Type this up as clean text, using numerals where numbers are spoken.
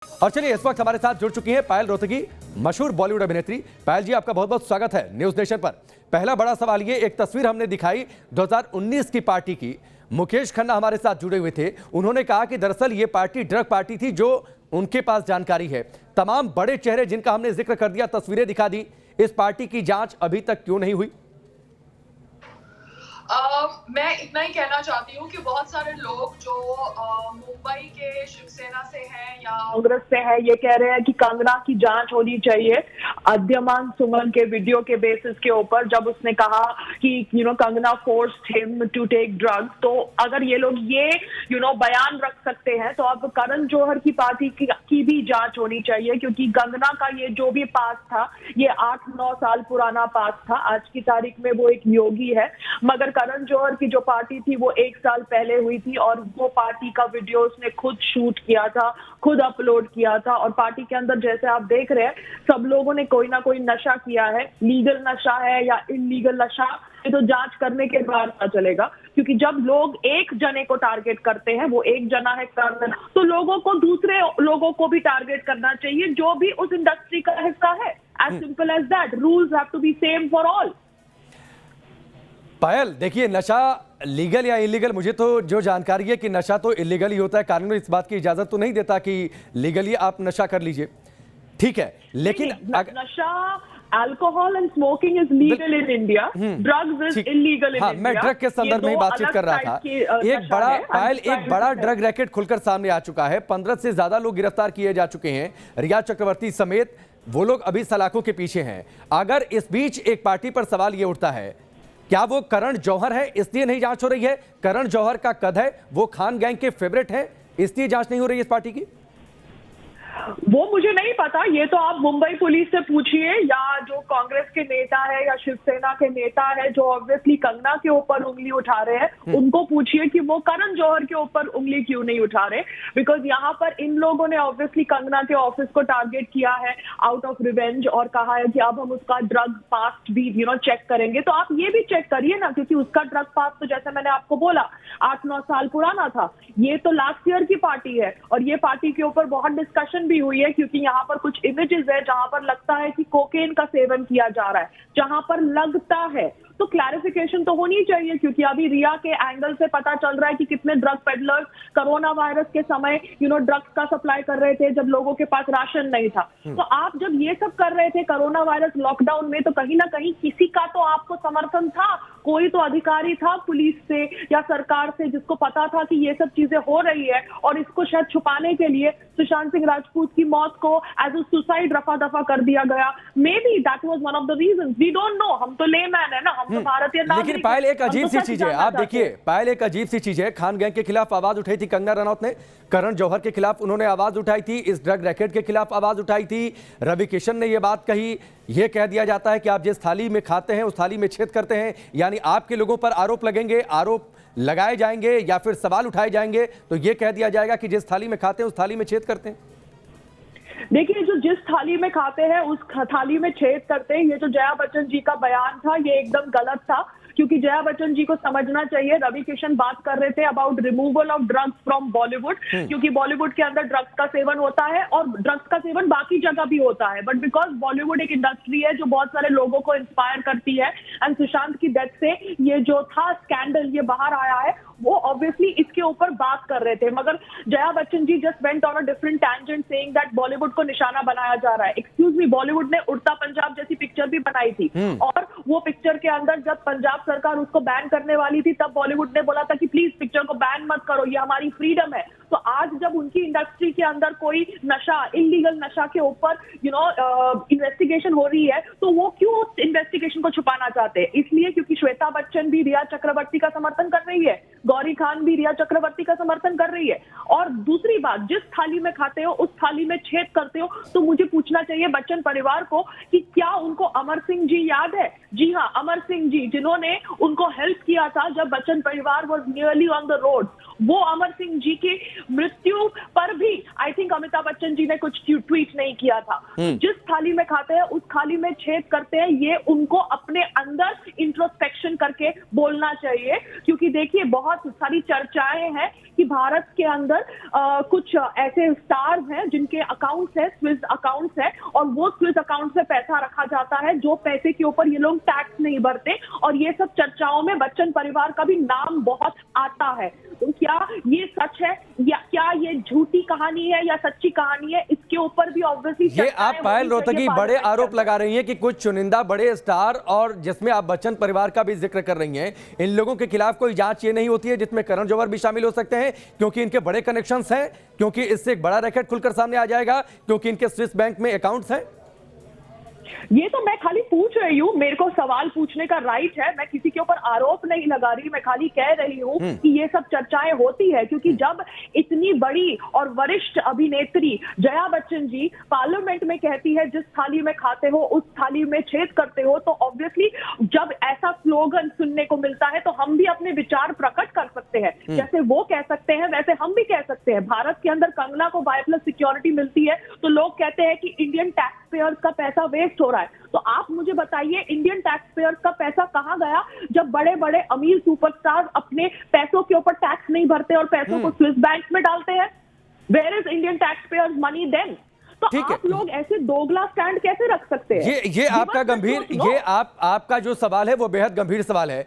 और चलिए इस वक्त हमारे साथ जुड़ चुकी हैं पायल रोहतगी, मशहूर बॉलीवुड अभिनेत्री। पायल जी, आपका बहुत बहुत स्वागत है न्यूज नेशन पर। पहला बड़ा सवाल ये, एक तस्वीर हमने दिखाई 2019 की पार्टी की। मुकेश खन्ना हमारे साथ जुड़े हुए थे। उन्होंने कहा कि दरअसल ये पार्टी ड्रग पार्टी थी, जो उनके पास जानकारी है। तमाम बड़े चेहरे जिनका हमने जिक्र कर दिया, तस्वीरें दिखा दी। इस पार्टी की जांच अभी तक क्यों नहीं हुई? मैं इतना ही कहना चाहती हूँ कि बहुत सारे लोग जो मुंबई के शिवसेना से हैं या कांग्रेस से हैं, ये कह रहे हैं कि कंगना की जांच होनी चाहिए अद्यमान सुमन के वीडियो के बेसिस के ऊपर, जब उसने कहा कि Kangana forced him to take drugs. तो अगर ये लोग ये बयान रख सकते हैं, तो अब करण जौहर की पार्टी की भी जांच होनी चाहिए, क्योंकि कंगना का ये जो भी पास था, ये 8-9 साल पुराना पास था। आज की तारीख में वो एक योगी है, मगर करण जौहर की जो पार्टी थी वो 1 साल पहले हुई थी, और वो पार्टी का वीडियो उसने खुद शूट किया था, खुद अपलोड किया था। और पार्टी के अंदर जैसे आप देख रहे हैं, सब लोगों ने कोई ना कोई नशा किया है। लीगल नशा है या इलीगल नशा, ये तो जांच करने के बाद पता चलेगा। क्योंकि जब लोग एक जने को टारगेट करते हैं, वो एक जना है कंगना, तो लोगों को दूसरे लोगों को भी टारगेट करना चाहिए जो भी उस इंडस्ट्री का हिस्सा है। As simple as that. Rules have to be same for all. Payal, देखिए, नशा लीगल या इलीगल, मुझे तो जो जानकारी है कि नशा तो इलीगल ही होता है। कानून इस बात की इजाजत तो नहीं देता कि लीगली आप नशा कर लीजिए, ठीक है, लेकिन नशा, alcohol and smoking is legal in India, drugs is illegal in India. मैं ड्रग के संदर्भ में ही बातचीत कर रहा था। एक बड़ा ड्रग रैकेट खुलकर सामने आ चुका है। 15 से ज्यादा लोग गिरफ्तार किए जा चुके हैं, रिया चक्रवर्ती समेत। वो लोग अभी सलाखों के पीछे हैं। अगर इस बीच एक पार्टी पर सवाल ये उठता है, क्या वो करण जौहर है इसलिए नहीं जांच हो रही है? करण जौहर का कद है, वो खान गैंग के फेवरेट है, इसलिए जांच नहीं हो रही है इस पार्टी की? वो मुझे नहीं पता। ये तो आप मुंबई पुलिस से पूछिए, या जो कांग्रेस के नेता है या शिवसेना के नेता है जो ऑब्वियसली कंगना के ऊपर उंगली उठा रहे हैं, उनको पूछिए कि वो करण जौहर के ऊपर उंगली क्यों नहीं उठा रहे। बिकॉज यहाँ पर इन लोगों ने ऑब्वियसली कंगना के ऑफिस को टारगेट किया है आउट ऑफ रिवेंज, और कहा है कि अब हम उसका ड्रग पास्ट भी चेक करेंगे। तो आप ये भी चेक करिए ना, क्योंकि उसका ड्रग पास्ट तो जैसे मैंने आपको बोला 8-9 साल पुराना था। ये तो लास्ट ईयर की पार्टी है, और ये पार्टी के ऊपर बहुत डिस्कशन भी हुई है, क्योंकि यहाँ पर कुछ इमेजेस है जहां पर लगता है कि कोकेन का सेवन किया जा रहा है, जहां पर लगता है। तो क्लैरिफिकेशन तो होनी चाहिए, क्योंकि अभी रिया के एंगल से पता चल रहा है कि कितने ड्रग पेडलर्स कोरोना वायरस के समय ड्रग्स का सप्लाई कर रहे थे, जब लोगों के पास राशन नहीं था। तो आप जब ये सब कर रहे थे कोरोना वायरस लॉकडाउन में, तो कहीं ना कहीं किसी का तो आपको समर्थन था। कोई तो अधिकारी था पुलिस से या सरकार से जिसको पता था कि ये सब चीजें हो रही है, और इसको शायद छुपाने के लिए सुशांत सिंह राजपूत की मौत को एज अ सुसाइड रफा दफा कर दिया गया। May be that was one of the reasons, we don't know. हम तो लेमैन है ना, हम तो भारतीय नागरिक। लेकिन पायल, एक अजीब सी चीज है, आप देखिए पायल, एक अजीब सी चीज है। खान गैंग के खिलाफ आवाज उठाई थी कंगना रनौत ने, करण जौहर के खिलाफ उन्होंने आवाज उठाई थी, इस ड्रग रैकेट के खिलाफ आवाज उठाई थी। रवि किशन ने यह बात कही। यह कह दिया जाता है कि आप जिस थाली में खाते हैं उस थाली में छेद करते हैं, यानी आपके लोगों पर आरोप लगेंगे, आरोप लगाए जाएंगे या फिर सवाल उठाए जाएंगे, तो यह कह दिया जाएगा कि जिस थाली में खाते हैं उस थाली में छेद करते हैं। देखिए, जो जिस थाली में खाते हैं उस थाली में छेद करते हैं, ये जो जया बच्चन जी का बयान था, ये एकदम गलत था। क्योंकि जया बच्चन जी को समझना चाहिए, रवि किशन बात कर रहे थे about removal of drugs from Bollywood, क्योंकि बॉलीवुड के अंदर ड्रग्स का सेवन होता है और ड्रग्स का सेवन बाकी जगह भी होता है। बट बिकॉज बॉलीवुड एक इंडस्ट्री है जो बहुत सारे लोगों को इंस्पायर करती है, एंड सुशांत की डेथ से ये जो था स्कैंडल ये बाहर आया है, वो ऑब्वियसली इसके ऊपर बात कर रहे थे। मगर Jaya Bachchan ji just went on a different tangent saying that Bollywood को निशाना बनाया जा रहा है। एक्सक्यूज मी, बॉलीवुड ने उड़ता पंजाब जैसी पिक्चर भी बनाई थी, और वो पिक्चर के अंदर जब पंजाब सरकार उसको बैन करने वाली थी, तब बॉलीवुड ने बोला था कि प्लीज पिक्चर को बैन मत करो, ये हमारी फ्रीडम है। तो आज जब उनकी इंडस्ट्री के अंदर कोई नशा, इलीगल नशा के ऊपर इन्वेस्टिगेशन हो रही है, तो वो क्यों इन्वेस्टिगेशन को छुपाना चाहते हैं? इसलिए क्योंकि श्वेता बच्चन भी रिया चक्रवर्ती का समर्थन कर रही है, गौरी खान भी रिया चक्रवर्ती का समर्थन कर रही है। और दूसरी बात, जिस थाली में खाते हो उस थाली में छेद करते हो। तो मुझे पूछना चाहिए बच्चन परिवार को कि क्या उनको अमर सिंह जी याद है, जी हाँ, अमर सिंह जी, जिन्होंने उनको हेल्प किया था जब बच्चन परिवार was nearly on the road, वो अमर सिंह जी की मृत्यु पर भी आई थिंक अमिताभ बच्चन जी ने कुछ ट्वीट नहीं किया था। जिस थाली में खाते हैं उस थाली में छेद करते हैं, ये उनको अपने अंदर इंट्रोस्पेक्शन करके बोलना चाहिए। क्योंकि देखिए, बहुत सारी चर्चाएं हैं कि भारत के अंदर कुछ ऐसे स्टार्स हैं जिनके अकाउंट्स है, स्विस अकाउंट्स है, और वो स्विस अकाउंट से पैसा रखा जाता है जो पैसे के ऊपर ये लोग टैक्स नहीं भरते, और ये सब चर्चाओं में बच्चन परिवार का भी नाम बहुत आता है। तो क्या ये सच है या क्या ये झूठी कहानी है या सच्ची कहानी है, इसके ऊपर भी ऑब्वियसली ये आप पायल रोहतगी बड़े आरोप लगा रही हैं कि कुछ चुनिंदा बड़े स्टार, और जिसमें आप बच्चन परिवार का भी जिक्र कर रही हैं, इन लोगों के खिलाफ कोई जांच ये नहीं होती है जिसमें करण जौहर भी शामिल हो सकते हैं, क्योंकि इनके बड़े कनेक्शंस हैं, क्योंकि इससे एक बड़ा रैकेट खुलकर सामने आ जाएगा, क्योंकि इनके स्विस बैंक में अकाउंट्स हैं? ये तो मैं खाली पूछ रही हूँ, मेरे को सवाल पूछने का राइट है, मैं किसी के ऊपर आरोप नहीं लगा रही, मैं खाली कह रही हूँ कि ये सब चर्चाएं होती है। क्योंकि जब इतनी बड़ी और वरिष्ठ अभिनेत्री जया बच्चन जी पार्लियामेंट में कहती है जिस थाली में खाते हो उस थाली में छेद करते हो, तो ऑब्वियसली जब ऐसा स्लोगन सुनने को मिलता है तो हम भी अपने विचार प्रकट कर सकते हैं। जैसे वो कह सकते हैं वैसे हम भी कह सकते हैं। भारत के अंदर कंगना को बायोप्लस सिक्योरिटी मिलती है तो लोग कहते हैं कि इंडियन टैक्स पेयर्स का पैसा वेस्ट हो रहा है। तो आप मुझे बताइए, इंडियन टैक्स पेयर्स का पैसा कहां गया जब बड़े बड़े अमीर सुपरस्टार अपने पैसों के ऊपर टैक्स नहीं भरते और पैसों को स्विस बैंक में डालते हैं? Where is Indian tax payers money then? तो आप लोग ऐसे दोगला स्टैंड कैसे रख सकते हैं? ये आपका गंभीर, ये आपका जो सवाल है वो बेहद गंभीर सवाल है।